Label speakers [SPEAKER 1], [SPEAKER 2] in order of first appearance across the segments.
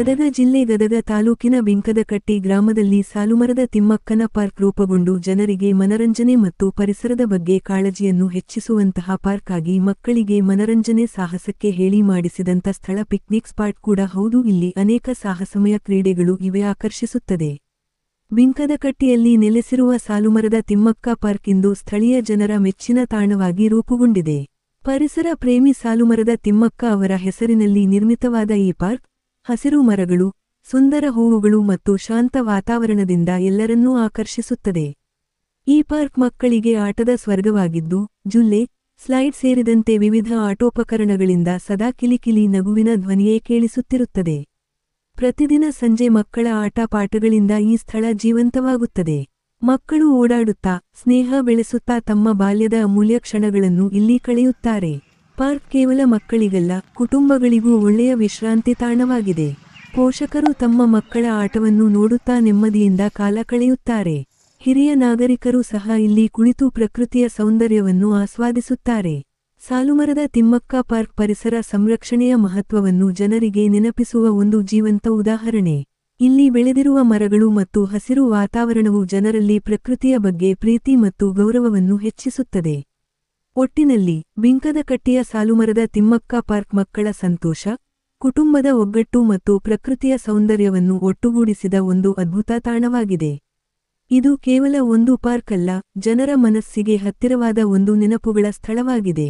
[SPEAKER 1] ಗದಗ ಜಿಲ್ಲೆ ಗದಗ ತಾಲೂಕಿನ ಬಿಂಕದಕಟ್ಟಿ ಗ್ರಾಮದಲ್ಲಿ ಸಾಲುಮರದ ತಿಮ್ಮಕ್ಕನ ಪಾರ್ಕ್ ರೂಪುಗೊಂಡು ಜನರಿಗೆ ಮನರಂಜನೆ ಮತ್ತು ಪರಿಸರದ ಬಗ್ಗೆ ಕಾಳಜಿಯನ್ನು ಹೆಚ್ಚಿಸುವಂತಹ ಪಾರ್ಕ್ ಆಗಿ ಮಕ್ಕಳಿಗೆ ಮನರಂಜನೆ ಸಾಹಸಕ್ಕೆ ಹೇಳಿ ಮಾಡಿಸಿದಂಥ ಸ್ಥಳ ಪಿಕ್ನಿಕ್ ಸ್ಪಾಟ್ ಕೂಡ ಹೌದು. ಇಲ್ಲಿ ಅನೇಕ ಸಾಹಸಮಯ ಕ್ರೀಡೆಗಳು ಇವೆ ಆಕರ್ಷಿಸುತ್ತದೆ. ಬಿಂಕದಕಟ್ಟಿಯಲ್ಲಿ ನೆಲೆಸಿರುವ ಸಾಲುಮರದ ತಿಮ್ಮಕ್ಕ ಪಾರ್ಕ್ ಇಂದು ಸ್ಥಳೀಯ ಜನರ ಮೆಚ್ಚಿನ ತಾಣವಾಗಿ ರೂಪುಗೊಂಡಿದೆ. ಪರಿಸರ ಪ್ರೇಮಿ ಸಾಲುಮರದ ತಿಮ್ಮಕ್ಕ ಅವರ ಹೆಸರಿನಲ್ಲಿ ನಿರ್ಮಿತವಾದ ಈ ಪಾರ್ಕ್ ಹಸಿರು ಮರಗಳು, ಸುಂದರ ಹೂವುಗಳು ಮತ್ತು ಶಾಂತ ವಾತಾವರಣದಿಂದ ಎಲ್ಲರನ್ನೂ ಆಕರ್ಷಿಸುತ್ತದೆ. ಈ ಪಾರ್ಕ್ ಮಕ್ಕಳಿಗೆ ಆಟದ ಸ್ವರ್ಗವಾಗಿದ್ದು, ಜುಲ್ಲೆ, ಸ್ಲೈಡ್ ಸೇರಿದಂತೆ ವಿವಿಧ ಆಟೋಪಕರಣಗಳಿಂದ ಸದಾ ಕಿಲಿಕಿಲಿ ನಗುವಿನ ಧ್ವನಿಯೇ ಕೇಳಿಸುತ್ತಿರುತ್ತದೆ. ಪ್ರತಿದಿನ ಸಂಜೆ ಮಕ್ಕಳ ಆಟ ಪಾಠಗಳಿಂದ ಈ ಸ್ಥಳ ಜೀವಂತವಾಗುತ್ತದೆ. ಮಕ್ಕಳು ಓಡಾಡುತ್ತಾ, ಸ್ನೇಹ ಬೆಳೆಸುತ್ತಾ ತಮ್ಮ ಬಾಲ್ಯದ ಅಮೂಲ್ಯ ಕ್ಷಣಗಳನ್ನು ಇಲ್ಲಿ ಕಳೆಯುತ್ತಾರೆ. ಪಾರ್ಕ್ ಕೇವಲ ಮಕ್ಕಳಿಗಲ್ಲ, ಕುಟುಂಬಗಳಿಗೂ ಒಳ್ಳೆಯ ವಿಶ್ರಾಂತಿ ತಾಣವಾಗಿದೆ. ಪೋಷಕರು ತಮ್ಮ ಮಕ್ಕಳ ಆಟವನ್ನು ನೋಡುತ್ತಾ ನೆಮ್ಮದಿಯಿಂದ ಕಾಲ ಕಳೆಯುತ್ತಾರೆ. ಹಿರಿಯ ನಾಗರಿಕರು ಸಹ ಇಲ್ಲಿ ಕುಳಿತು ಪ್ರಕೃತಿಯ ಸೌಂದರ್ಯವನ್ನು ಆಸ್ವಾದಿಸುತ್ತಾರೆ. ಸಾಲುಮರದ ತಿಮ್ಮಕ್ಕ ಪಾರ್ಕ್ ಪರಿಸರ ಸಂರಕ್ಷಣೆಯ ಮಹತ್ವವನ್ನು ಜನರಿಗೆ ನೆನಪಿಸುವ ಒಂದು ಜೀವಂತ ಉದಾಹರಣೆ. ಇಲ್ಲಿ ಬೆಳೆದಿರುವ ಮರಗಳು ಮತ್ತು ಹಸಿರು ವಾತಾವರಣವು ಜನರಲ್ಲಿ ಪ್ರಕೃತಿಯ ಬಗ್ಗೆ ಪ್ರೀತಿ ಮತ್ತು ಗೌರವವನ್ನು ಹೆಚ್ಚಿಸುತ್ತದೆ. ಒಟ್ಟಿನಲ್ಲಿ ಬಿಂಕದಕಟ್ಟಿಯ ಸಾಲುಮರದ ತಿಮ್ಮಕ್ಕ ಪಾರ್ಕ್ ಮಕ್ಕಳ ಸಂತೋಷ, ಕುಟುಂಬದ ಒಗ್ಗಟ್ಟು ಮತ್ತು ಪ್ರಕೃತಿಯ ಸೌಂದರ್ಯವನ್ನು ಒಟ್ಟುಗೂಡಿಸಿದ ಒಂದು ಅದ್ಭುತ ತಾಣವಾಗಿದೆ. ಇದು ಕೇವಲ ಒಂದು ಪಾರ್ಕ್ ಅಲ್ಲ, ಜನರ ಮನಸ್ಸಿಗೆ ಹತ್ತಿರವಾದ ಒಂದು ನೆನಪುಗಳ ಸ್ಥಳವಾಗಿದೆ.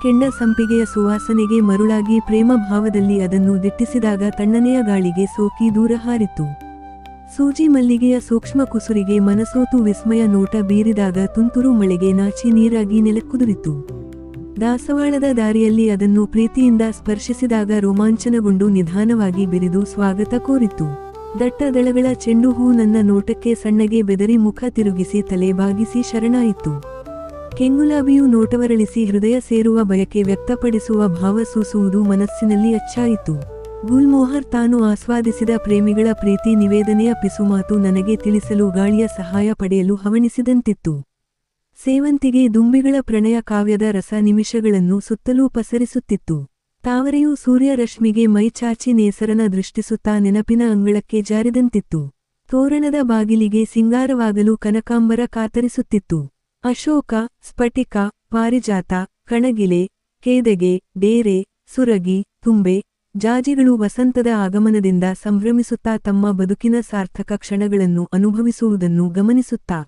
[SPEAKER 1] ಕೆಂಡ ಸಂಪಿಗೆಯ ಸುವಾಸನೆಗೆ ಮರುಳಾಗಿ ಪ್ರೇಮ ಭಾವದಲ್ಲಿ ಅದನ್ನು ದಿಟ್ಟಿಸಿದಾಗ ತಣ್ಣನೆಯ ಗಾಳಿಗೆ ಸೋಕಿ ದೂರ ಹಾರಿತು. ಸೂಜಿ ಮಲ್ಲಿಗೆಯ ಸೂಕ್ಷ್ಮ ಕುಸುರಿಗೆ ಮನಸೋತು ವಿಸ್ಮಯ ನೋಟ ಬೀರಿದಾಗ ತುಂತುರು ಮಳೆಗೆ ನಾಚಿ ನೀರಾಗಿ ನೆಲಕ್ಕುದುರಿತು. ದಾಸವಾಳದ ದಾರಿಯಲ್ಲಿ ಅದನ್ನು ಪ್ರೀತಿಯಿಂದ ಸ್ಪರ್ಶಿಸಿದಾಗ ರೋಮಾಂಚನಗೊಂಡು ನಿಧಾನವಾಗಿ ಬಿರಿದು ಸ್ವಾಗತ ಕೋರಿತು. ದಟ್ಟ ದಳಗಳ ಚೆಂಡು ಹೂ ನನ್ನ ನೋಟಕ್ಕೆ ಸಣ್ಣಗೆ ಬೆದರಿ ಮುಖ ತಿರುಗಿಸಿ ತಲೆ ಬಾಗಿಸಿ ಶರಣಾಯಿತು. ಕೆಂಗುಲಾಬಿಯು ನೋಟವರಳಿಸಿ ಹೃದಯ ಸೇರುವ ಬಯಕೆ ವ್ಯಕ್ತಪಡಿಸುವ ಭಾವ ಸೂಸುವುದು ಮನಸ್ಸಿನಲ್ಲಿ ಅಚ್ಚಾಯಿತು. ಗುಲ್ಮೋಹರ್ ತಾನು ಆಸ್ವಾದಿಸಿದ ಪ್ರೇಮಿಗಳ ಪ್ರೀತಿ ನಿವೇದನೆಯ ಪಿಸುಮಾತು ನನಗೆ ತಿಳಿಸಲು ಗಾಳಿಯ ಸಹಾಯ ಪಡೆಯಲು ಹವಣಿಸಿದಂತಿತ್ತು. ಸೇವಂತಿಗೆ ದುಂಬಿಗಳ ಪ್ರಣಯ ಕಾವ್ಯದ ರಸ ನಿಮಿಷಗಳನ್ನು ಸುತ್ತಲೂ ಪಸರಿಸುತ್ತಿತ್ತು. ತಾವರೆಯು ಸೂರ್ಯ ರಶ್ಮಿಗೆ ಮೈ ಚಾಚಿ ನೇಸರನ ದೃಷ್ಟಿಸುತ್ತಾ ನೆನಪಿನ ಅಂಗಳಕ್ಕೆ ಜಾರಿದಂತಿತ್ತು. ತೋರಣದ ಬಾಗಿಲಿಗೆ ಸಿಂಗಾರವಾಗಲು ಕನಕಾಂಬರ ಕಾತರಿಸುತ್ತಿತ್ತು. ಅಶೋಕ, ಸ್ಫಟಿಕ, ಪಾರಿಜಾತ, ಕಣಗಿಲೆ, ಕೇದಗೆ, ಡೇರೆ, ಸುರಗಿ, ತುಂಬೆ, ಜಾಜಿಗಳು ವಸಂತದ ಆಗಮನದಿಂದ ಸಂಭ್ರಮಿಸುತ್ತಾ ತಮ್ಮ ಬದುಕಿನ ಸಾರ್ಥಕ ಕ್ಷಣಗಳನ್ನು ಅನುಭವಿಸುವುದನ್ನು ಗಮನಿಸುತ್ತಾ,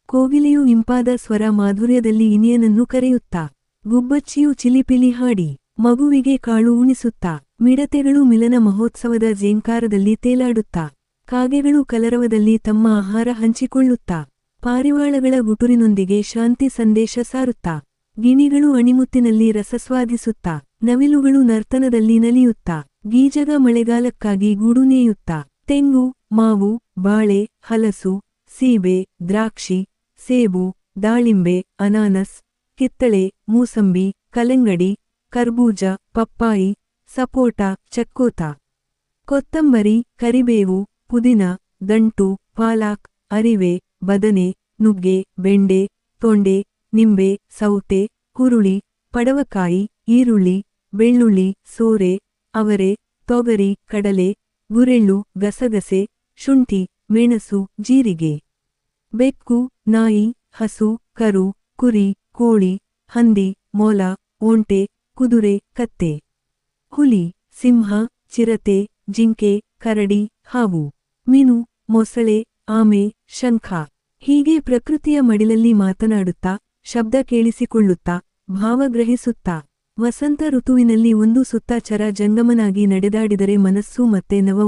[SPEAKER 1] ಕೋಗಿಲೆಯು ಇಂಪಾದ ಸ್ವರ ಮಾಧುರ್ಯದಲ್ಲಿ ಇನಿಯನನ್ನು ಕರೆಯುತ್ತಾ, ಗುಬ್ಬಚ್ಚಿಯು ಚಿಲಿಪಿಲಿ ಹಾಡಿ ಮಗುವಿಗೆ ಕಾಳು ಉಣಿಸುತ್ತಾ, ಮಿಡತೆಗಳು ಮಿಲನ ಮಹೋತ್ಸವದ ಜೇಂಕಾರದಲ್ಲಿ ತೇಲಾಡುತ್ತಾ, ಕಾಗೆಗಳು ಕಲರವದಲ್ಲಿ ತಮ್ಮ ಆಹಾರ ಹಂಚಿಕೊಳ್ಳುತ್ತಾ, ಪಾರಿವಾಳಗಳ ಗುಟುರಿನೊಂದಿಗೆ ಶಾಂತಿ ಸಂದೇಶ ಸಾರುತ್ತಾ, ಗಿಣಿಗಳು ಅಣಿಮುತ್ತಿನಲ್ಲಿ ರಸಸ್ವಾದಿಸುತ್ತಾ, ನವಿಲುಗಳು ನರ್ತನದಲ್ಲಿ ನಲಿಯುತ್ತಾ, ಗೀಜಗ ಮಳೆಗಾಲಕ್ಕಾಗಿ ಗೂಡು ನೇಯುತ್ತಾ, ತೆಂಗು, ಮಾವು, ಬಾಳೆ, ಹಲಸು, ಸೀಬೆ, ದ್ರಾಕ್ಷಿ, ಸೇಬು, ದಾಳಿಂಬೆ, ಅನಾನಸ್, ಕಿತ್ತಳೆ, ಮೂಸಂಬಿ, ಕಲ್ಲಂಗಡಿ, ಕರ್ಬೂಜ, ಪಪ್ಪಾಯಿ, ಸಪೋಟ, ಚಕ್ಕೋತ, ಕೊತ್ತಂಬರಿ, ಕರಿಬೇವು, ಪುದೀನ, ದಂಟು, ಪಾಲಾಕ್, ಅರಿವೆ, ಬದನೆ, ನುಗ್ಗೆ, ಬೆಂಡೆ, ತೊಂಡೆ, ನಿಂಬೆ, ಸೌತೆ, ಹುರುಳಿ, ಪಡವಕಾಯಿ, ಈರುಳ್ಳಿ, ಬೆಳ್ಳುಳ್ಳಿ, ಸೋರೆ, ಅವರೆ, ತೊಗರಿ, ಕಡಲೆ, ಗುರೆಳ್ಳು, ಗಸಗಸೆ, ಶುಂಠಿ, ಮೆಣಸು, ಜೀರಿಗೆ, ಬೆಕ್ಕು, ನಾಯಿ, ಹಸು, ಕರು, ಕುರಿ, ಕೋಳಿ, ಹಂದಿ, ಮೊಲ, ಒಂಟೆ, ಕುದುರೆ, ಕತ್ತೆ, ಹುಲಿ, ಸಿಂಹ, ಚಿರತೆ, ಜಿಂಕೆ, ಕರಡಿ, ಹಾವು, ಮೀನು, ಮೊಸಳೆ, ಆಮೆ, ಶಂಖ ಹೀಗೆ ಪ್ರಕೃತಿಯ ಮಡಿಲಲ್ಲಿ ಮಾತನಾಡುತ್ತಾ, ಶಬ್ದ ಕೇಳಿಸಿಕೊಳ್ಳುತ್ತಾ, ಭಾವಗ್ರಹಿಸುತ್ತಾ, ವಸಂತ ಋತುವಿನಲ್ಲಿ ಒಂದು ಸುತ್ತ ಚರ ಜಂಗಮನಾಗಿ ನಡೆದಾಡಿದರೆ ಮನಸ್ಸು ಮತ್ತೆ ನವ